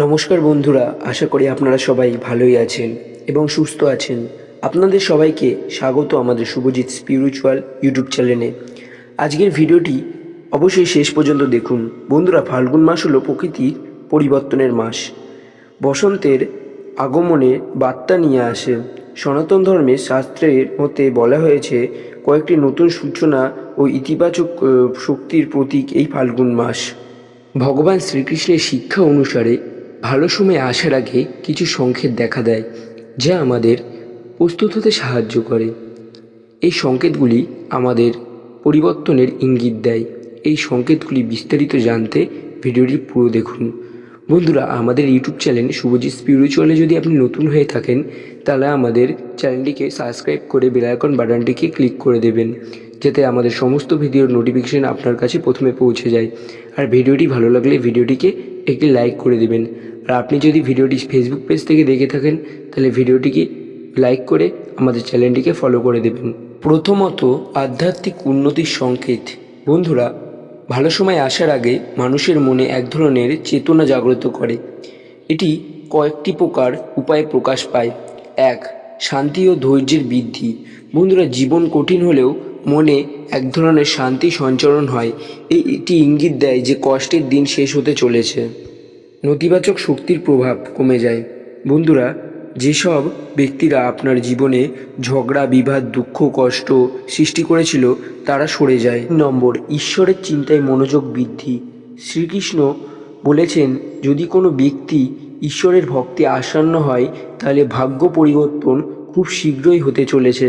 নমস্কার বন্ধুরা, আশা করি আপনারা সবাই ভালোই আছেন এবং সুস্থ আছেন। আপনাদের সবাইকে স্বাগত আমাদের শুভজিৎ স্পিরিচুয়াল ইউটিউব চ্যানেলে। আজকের ভিডিওটি অবশ্যই শেষ পর্যন্ত দেখুন। বন্ধুরা, ফাল্গুন মাস হলো প্রকৃতির পরিবর্তনের মাস। বসন্তের আগমনে বার্তা নিয়ে আসে। সনাতন ধর্মের শাস্ত্রের মতে বলা হয়েছে, কয়েকটি নতুন সূচনা ও ইতিবাচক শক্তির প্রতীক এই ফাল্গুন মাস। ভগবান শ্রীকৃষ্ণের শিক্ষা অনুসারে ভালো সময় আসার আগে কিছু সংকেত দেখা দেয়, যা আমাদের প্রস্তুত হতে সাহায্য করে। এই সংকেতগুলি আমাদের পরিবর্তনের ইঙ্গিত দেয়। এই সংকেতগুলি বিস্তারিত জানতে ভিডিওটি পুরো দেখুন। বন্ধুরা, আমাদের ইউটিউব চ্যানেল শুভজিৎ স্পিরিচুয়ালে যদি আপনি নতুন হয়ে থাকেন, তাহলে আমাদের চ্যানেলটিকে সাবস্ক্রাইব করে বেল আইকন বাটনটিকে ক্লিক করে দেবেন, যাতে আমাদের সমস্ত ভিডিওর নোটিফিকেশান আপনার কাছে প্রথমে পৌঁছে যায়। আর ভিডিওটি ভালো লাগলে ভিডিওটিকে একটি লাইক করে দেবেন। আর আপনি যদি ভিডিওটি ফেসবুক পেজ থেকে দেখে থাকেন, তাহলে ভিডিওটিকে লাইক করে আমাদের চ্যানেলটিকে ফলো করে দেবেন। প্রথমত, আধ্যাত্মিক উন্নতির সংকেত। বন্ধুরা, ভালো সময় আসার আগে মানুষের মনে এক ধরনের চেতনা জাগ্রত করে। এটি কয়েকটি প্রকার উপায়ে প্রকাশ পায়। 1. শান্তি ও ধৈর্যের বৃদ্ধি। বন্ধুরা, জীবন কঠিন হলেও মনে এক ধরনের শান্তি সঞ্চারণ হয়। এটি ইঙ্গিত দেয় যে কষ্টের দিন শেষ হতে চলেছে। নেতিবাচক শক্তির প্রভাব কমে যায়। বন্ধুরা, যেসব ব্যক্তিরা আপনার জীবনে ঝগড়া, বিবাদ, দুঃখ, কষ্ট সৃষ্টি করেছিল, তারা সরে যায়। নম্বর, ঈশ্বরের চিন্তায় মনোযোগ বৃদ্ধি। শ্রীকৃষ্ণ বলেছেন, যদি কোনো ব্যক্তি ঈশ্বরের ভক্তি আসন্ন হয়, তাহলে ভাগ্য পরিবর্তন খুব শীঘ্রই হতে চলেছে।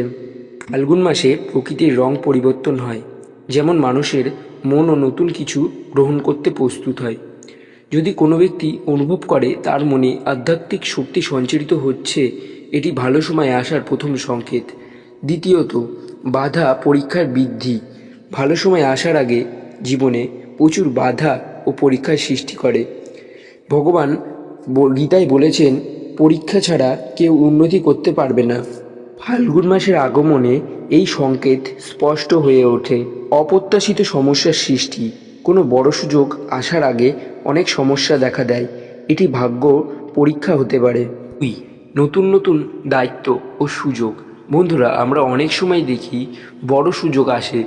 ফাল্গুন মাসে প্রকৃতির রং পরিবর্তন হয়, যেমন মানুষের মনও নতুন কিছু গ্রহণ করতে প্রস্তুত হয়। যদি কোনো ব্যক্তি অনুভব করে তার মনে আধ্যাত্মিক শক্তি সঞ্চারিত হচ্ছে, এটি ভালো সময় আসার প্রথম সংকেত। দ্বিতীয়ত, বাধা পরীক্ষার বৃদ্ধি। ভালো সময় আসার আগে জীবনে প্রচুর বাধা ও পরীক্ষার সৃষ্টি করে। ভগবান গীতায় বলেছেন, পরীক্ষা ছাড়া কেউ উন্নতি করতে পারবে না। ফাল্গুন মাসের আগমনে এই সংকেত স্পষ্ট হয়ে ওঠে। অপ্রত্যাশিত সমস্যার সৃষ্টি। কোনো বড় সুযোগ আসার আগে অনেক সমস্যা দেখা দেয়। এটি ভাগ্য পরীক্ষা হতে পারে। 2. নতুন নতুন দায়িত্ব ও সুযোগ। বন্ধুরা, আমরা অনেক সময় দেখি বড় সুযোগ আসে,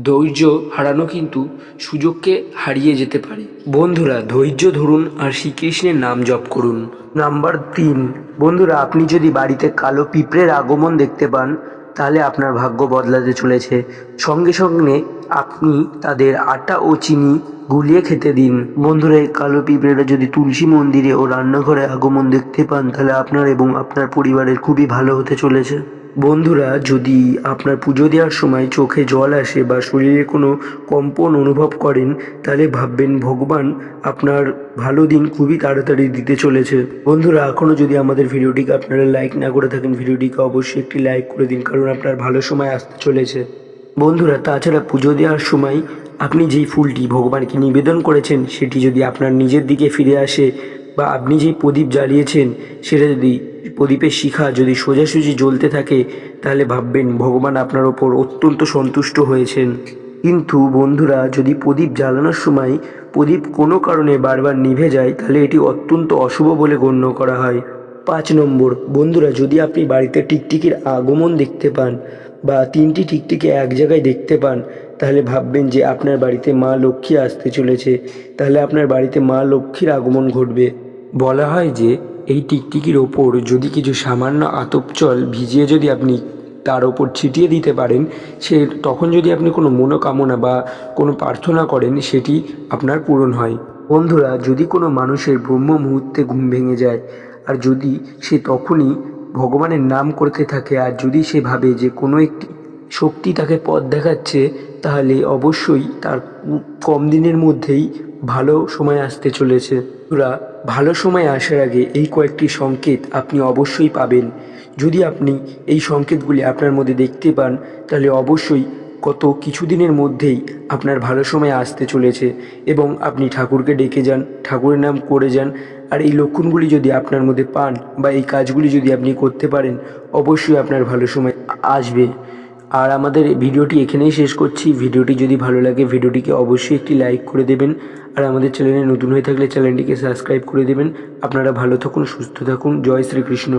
ধৈর্য হারানো কিন্তু সুযোগকে হারিয়ে যেতে পারে। বন্ধুরা, ধৈর্য ধরুন আর শ্রীকৃষ্ণের নাম জপ করুন। নাম্বার 3, বন্ধুরা, আপনি যদি বাড়িতে কালো পিঁপড়ের আগমন দেখতে পান, তাহলে আপনার ভাগ্য বদলাতে চলেছে। সঙ্গে সঙ্গে আপনি তাদের আটা ও চিনি গুলিয়ে খেতে দিন। বন্ধুরা, এই কালো পিঁপড়েরা যদি তুলসী মন্দিরে ও রান্নাঘরে আগমন দেখতে পান, তাহলে আপনার এবং আপনার পরিবারের খুবই ভালো হতে চলেছে। বন্ধুরা, যদি আপনার পুজো দেওয়ার সময় চোখে জল আসে বা শরীরে কোনো কম্পন অনুভব করেন, তাহলে ভাববেন ভগবান আপনার ভালো দিন খুবই তাড়াতাড়ি দিতে চলেছে। বন্ধুরা, এখনও যদি আমাদের ভিডিওটিকে আপনারা লাইক না করে থাকেন, ভিডিওটিকে অবশ্যই একটি লাইক করে দিন, কারণ আপনার ভালো সময় আসতে চলেছে। বন্ধুরা, তাছাড়া পুজো দেওয়ার সময় আপনি যেই ফুলটি ভগবানকে নিবেদন করেছেন, সেটি যদি আপনার নিজের দিকে ফিরে আসে, বা আপনি যেই প্রদীপ জ্বালিয়েছেন সেটা যদি প্রদীপের শিখা যদি সোজাসুজি জ্বলতে থাকে, তাহলে ভাববেন ভগবান আপনার ওপর অত্যন্ত সন্তুষ্ট হয়েছেন। কিন্তু বন্ধুরা, যদি প্রদীপ জ্বালানোর সময় প্রদীপ কোনো কারণে বারবার নিভে যায়, তাহলে এটি অত্যন্ত অশুভ বলে গণ্য করা হয়। 5 নম্বর, বন্ধুরা, যদি আপনি বাড়িতে টিকটিকির আগমন দেখতে পান বা 3টি টিকটিকি এক জায়গায় দেখতে পান, তাহলে ভাববেন যে আপনার বাড়িতে মা লক্ষ্মী আসতে চলেছে। তাহলে আপনার বাড়িতে মা লক্ষ্মীর আগমন ঘটবে। বলা হয় যে এই টিকটিকির ওপর যদি কিছু সামান্য আতপ জল ভিজিয়ে যদি আপনি তার ওপর ছিটিয়ে দিতে পারেন, তখন যদি আপনি কোনো মনোকামনা বা কোনো প্রার্থনা করেন, সেটি আপনার পূরণ হয়। বন্ধুরা, যদি কোনো মানুষের ব্রহ্ম মুহূর্তে ঘুম ভেঙে যায়, আর যদি সে তখনই ভগবানের নাম করতে থাকে, আর যদি সে ভাবে যে কোনো একটি শক্তি তাকে পথ দেখাচ্ছে, তাহলে অবশ্যই তার কম দিনের মধ্যেই ভালো সময় আসতে চলেছে। ভালো সময় আসার আগে এই কয়েকটি সংকেত আপনি অবশ্যই পাবেন। যদি আপনি এই সংকেতগুলি আপনার মধ্যে দেখতে পান, তাহলে অবশ্যই গত কিছুদিনের মধ্যেই আপনার ভালো সময় আসতে চলেছে, এবং আপনি ঠাকুরকে ডেকে যান, ঠাকুরের নাম করে যান। আর এই লক্ষণগুলি যদি আপনার মধ্যে পান বা এই কাজগুলি যদি আপনি করতে পারেন, অবশ্যই আপনার ভালো সময় আসবে। আর আমাদের ভিডিওটি এখানেই শেষ করছি। ভিডিওটি যদি ভালো লাগে ভিডিওটিকে অবশ্যই একটি লাইক করে দেবেন, আর আমাদের চ্যানেলে নতুন হয়ে থাকলে চ্যানেলটিকে সাবস্ক্রাইব করে দেবেন। আপনারা ভালো থাকুন, সুস্থ থাকুন। জয় শ্রীকৃষ্ণ।